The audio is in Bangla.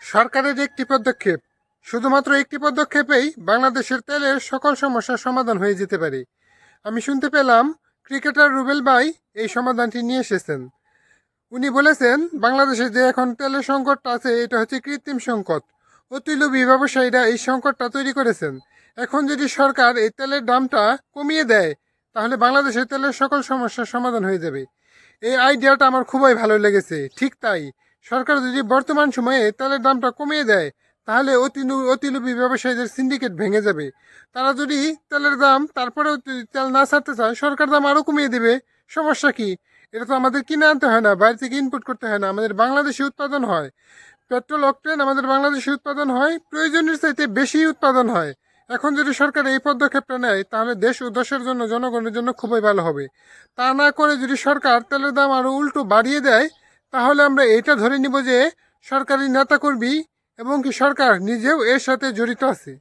সরকারের একটি পদক্ষেপ, শুধুমাত্র একটি পদক্ষেপেই বাংলাদেশের তেলের সকল সমস্যার সমাধান হয়ে যেতে পারে। আমি শুনতে পেলাম ক্রিকেটার রুবেল ভাই এই সমাধানটি নিয়ে এসেছেন। উনি বলেছেন বাংলাদেশে যে এখন তেলের সংকটটা আছে এটা হচ্ছে কৃত্রিম সংকট। অতিলোভী ব্যবসায়ীরা এই সংকটটা তৈরি করেছেন। এখন যদি সরকার এই তেলের দামটা কমিয়ে দেয় তাহলে বাংলাদেশের তেলের সকল সমস্যার সমাধান হয়ে যাবে। এই আইডিয়াটা আমার খুবই ভালো লেগেছে। ঠিক তাই, সরকার যদি বর্তমান সময়ে তেলের দামটা কমিয়ে দেয় তাহলে অতিলোভী ব্যবসায়ীদের সিন্ডিকেট ভেঙে যাবে। তারা যদি তেলের দাম তারপরেও যদি তেল না ছাড়তে চায়, সরকার দাম আরও কমিয়ে দেবে। সমস্যা কি? এটা তো আমাদের কিনে আনতে হয় না, বাইরে থেকে ইনপুট করতে হয় না, আমাদের বাংলাদেশে উৎপাদন হয়। পেট্রোল অকটেন আমাদের বাংলাদেশে উৎপাদন হয়, প্রয়োজনের চাইতে বেশি উৎপাদন হয়। এখন যদি সরকার এই পদক্ষেপটা নেয় তাহলে দেশ ও দেশের জন্য, জনগণের জন্য খুবই ভালো হবে। তা না করে যদি সরকার তেলের দাম আরও উল্টো বাড়িয়ে দেয় তাহলে আমরা এটা ধরে নিব যে সরকারি নেতাকর্মী এবং কি সরকার নিজেও এর সাথে জড়িত আছে।